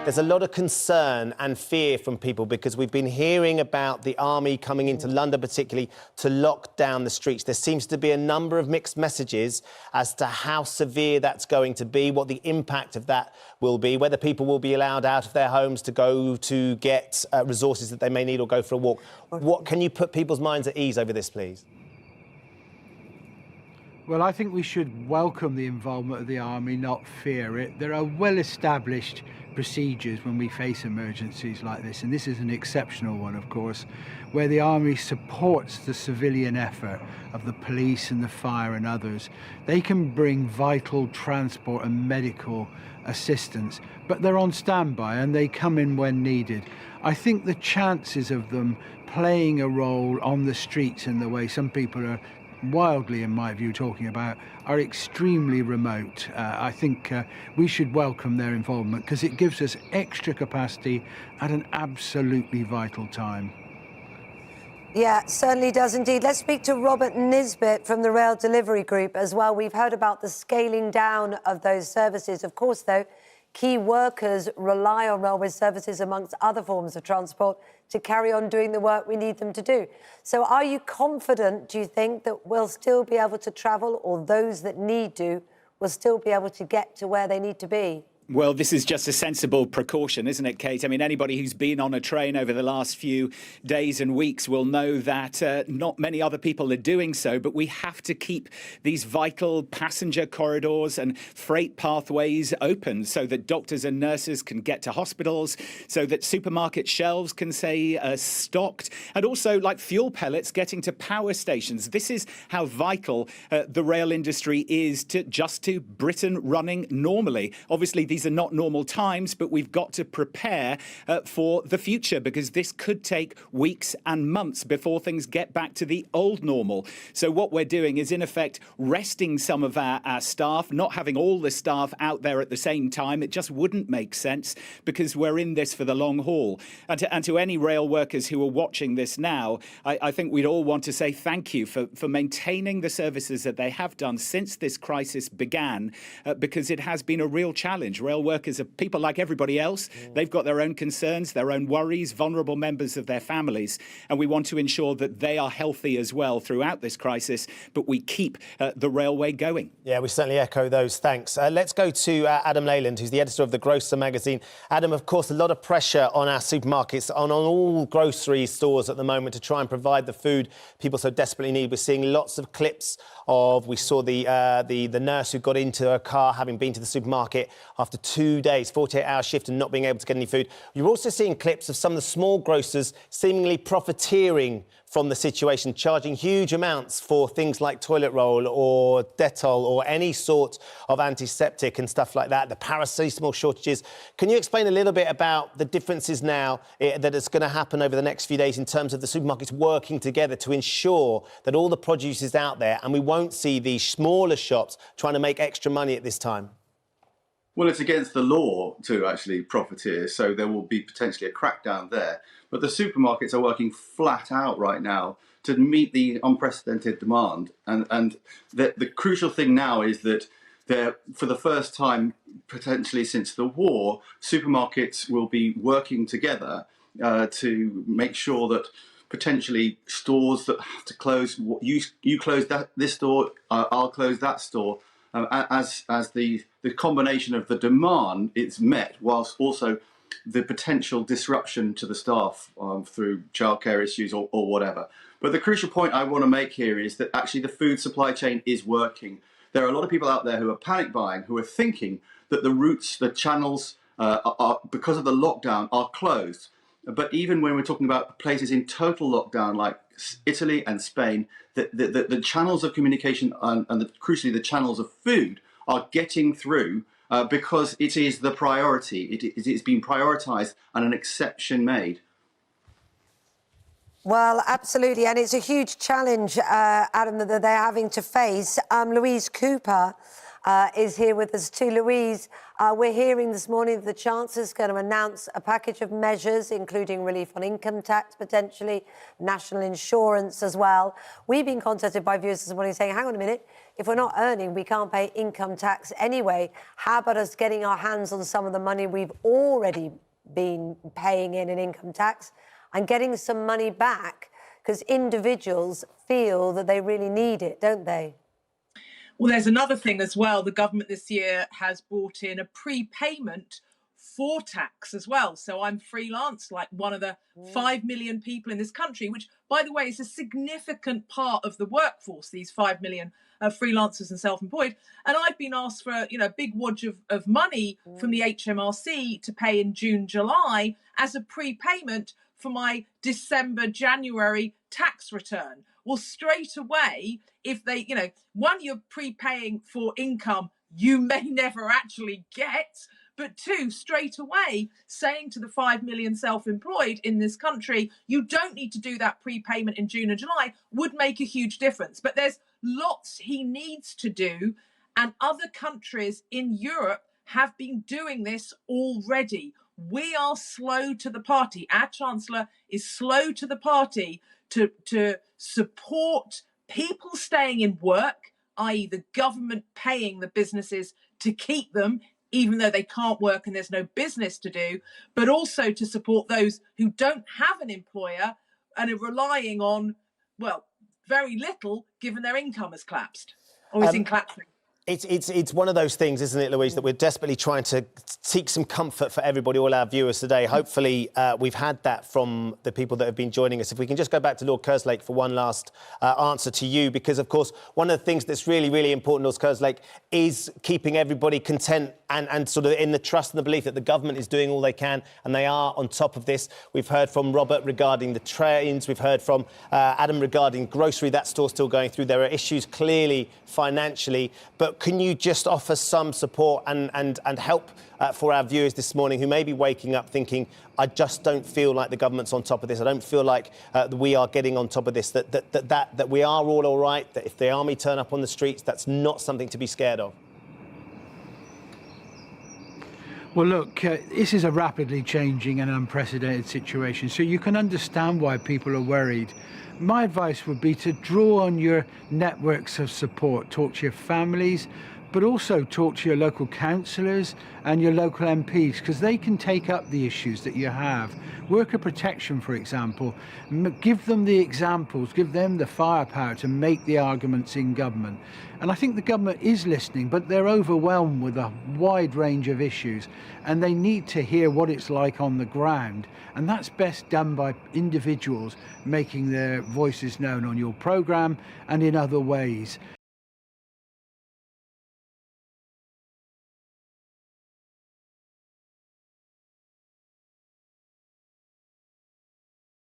There's a lot of concern and fear from people because we've been hearing about the army coming into London particularly to lock down the streets. There seems to be a number of mixed messages as to how severe that's going to be, what the impact of that will be, whether people will be allowed out of their homes to go to get resources that they may need or go for a walk. What can you put people's minds at ease over this, please? Well, I think we should welcome the involvement of the army, not fear it. There are well-established procedures when we face emergencies like this, and this is an exceptional one, of course, where the army supports the civilian effort of the police and the fire and others. They can bring vital transport and medical assistance, but they're on standby and they come in when needed. I think the chances of them playing a role on the streets in the way some people are wildly, in my view, talking about, are extremely remote. I think we should welcome their involvement because it gives us extra capacity at an absolutely vital time. Yeah, certainly does indeed. Let's speak to Robert Nisbet from the Rail Delivery Group as well. We've heard about the scaling down of those services. Of course, though, key workers rely on railway services amongst other forms of transport to carry on doing the work we need them to do. So are you confident, do you think, that we'll still be able to travel, or those that need to will still be able to get to where they need to be? Well, this is just a sensible precaution, isn't it, Kate? I mean, anybody who's been on a train over the last few days and weeks will know that not many other people are doing so, but we have to keep these vital passenger corridors and freight pathways open so that doctors and nurses can get to hospitals, so that supermarket shelves can stay stocked, and also like fuel pellets getting to power stations. This is how vital the rail industry is to Britain running normally. Obviously, these are not normal times, but we've got to prepare for the future, because this could take weeks and months before things get back to the old normal. So what we're doing is, in effect, resting some of our staff, not having all the staff out there at the same time. It just wouldn't make sense, because we're in this for the long haul. And to any rail workers who are watching this now, I think we'd all want to say thank you for maintaining the services that they have done since this crisis began, because it has been a real challenge. Rail workers are people like everybody else. They've got their own concerns, their own worries, vulnerable members of their families, and we want to ensure that they are healthy as well throughout this crisis, but we keep the railway going. Yeah, we certainly echo those thanks. Let's go to Adam Leyland, who's the editor of The Grocer magazine. Adam, of course, a lot of pressure on our supermarkets, on all grocery stores at the moment to try and provide the food people so desperately need. We're seeing lots of clips of, we saw the nurse who got into her car having been to the supermarket after 2 days, 48-hour shift, and not being able to get any food. You're also seeing clips of some of the small grocers seemingly profiteering from the situation, charging huge amounts for things like toilet roll or Dettol or any sort of antiseptic and stuff like that, the paracetamol shortages. Can you explain a little bit about the differences now that is going to happen over the next few days in terms of the supermarkets working together to ensure that all the produce is out there and we won't see these smaller shops trying to make extra money at this time? Well, it's against the law to actually profiteer, so there will be potentially a crackdown there. But the supermarkets are working flat out right now to meet the unprecedented demand. And the crucial thing now is that for the first time, potentially since the war, supermarkets will be working together to make sure that potentially stores that have to close, you close this store, I'll close that store, as the combination of the demand is met, whilst also the potential disruption to the staff through childcare issues or whatever. But the crucial point I want to make here is that actually the food supply chain is working. There are a lot of people out there who are panic buying, who are thinking that the routes, the channels, are because of the lockdown, are closed. But even when we're talking about places in total lockdown like Italy and Spain, the channels of communication and crucially the channels of food are getting through because it is the priority. It's been prioritised and an exception made. Well, absolutely, and it's a huge challenge, Adam, that they're having to face. Louise Cooper is here with us too. Louise, we're hearing this morning that the Chancellor's going to announce a package of measures, including relief on income tax, potentially national insurance as well. We've been contacted by viewers this morning saying, hang on a minute, if we're not earning, we can't pay income tax anyway. How about us getting our hands on some of the money we've already been paying in income tax and getting some money back? Because individuals feel that they really need it, don't they? Well, there's another thing as well. The government this year has brought in a prepayment for tax as well. So I'm freelance, like one of the 5 million people in this country, which, by the way, is a significant part of the workforce, these 5 million freelancers and self-employed. And I've been asked for a big wodge of money from the HMRC to pay in June, July as a prepayment for my December, January tax return. Well, straight away, if they, one, you're prepaying for income you may never actually get, but two, straight away, saying to the 5 million self-employed in this country, you don't need to do that prepayment in June and July, would make a huge difference. But there's lots he needs to do, and other countries in Europe have been doing this already. We are slow to the party. Our Chancellor is slow to the party to support people staying in work, i.e. the government paying the businesses to keep them, even though they can't work and there's no business to do, but also to support those who don't have an employer and are relying on, well, very little, given their income has collapsed or is in collapsing. It's one of those things, isn't it, Louise, that we're desperately trying to seek some comfort for everybody, all our viewers today. Hopefully, we've had that from the people that have been joining us. If we can just go back to Lord Kerslake for one last answer to you, because, of course, one of the things that's really, really important, Lord Kerslake, is keeping everybody content and sort of in the trust and the belief that the government is doing all they can and they are on top of this. We've heard from Robert regarding the trains. We've heard from Adam regarding grocery. That store's still going through. There are issues clearly financially, but can you just offer some support and help for our viewers this morning who may be waking up thinking, I just don't feel like the government's on top of this. I don't feel like we are getting on top of this, that we are all right, that if the army turn up on the streets, that's not something to be scared of? Well, look, this is a rapidly changing and unprecedented situation, so you can understand why people are worried. My advice would be to draw on your networks of support, talk to your families, but also talk to your local councillors and your local MPs, because they can take up the issues that you have. Worker protection, for example, give them the examples, give them the firepower to make the arguments in government. And I think the government is listening, but they're overwhelmed with a wide range of issues, and they need to hear what it's like on the ground. And that's best done by individuals making their voices known on your programme and in other ways.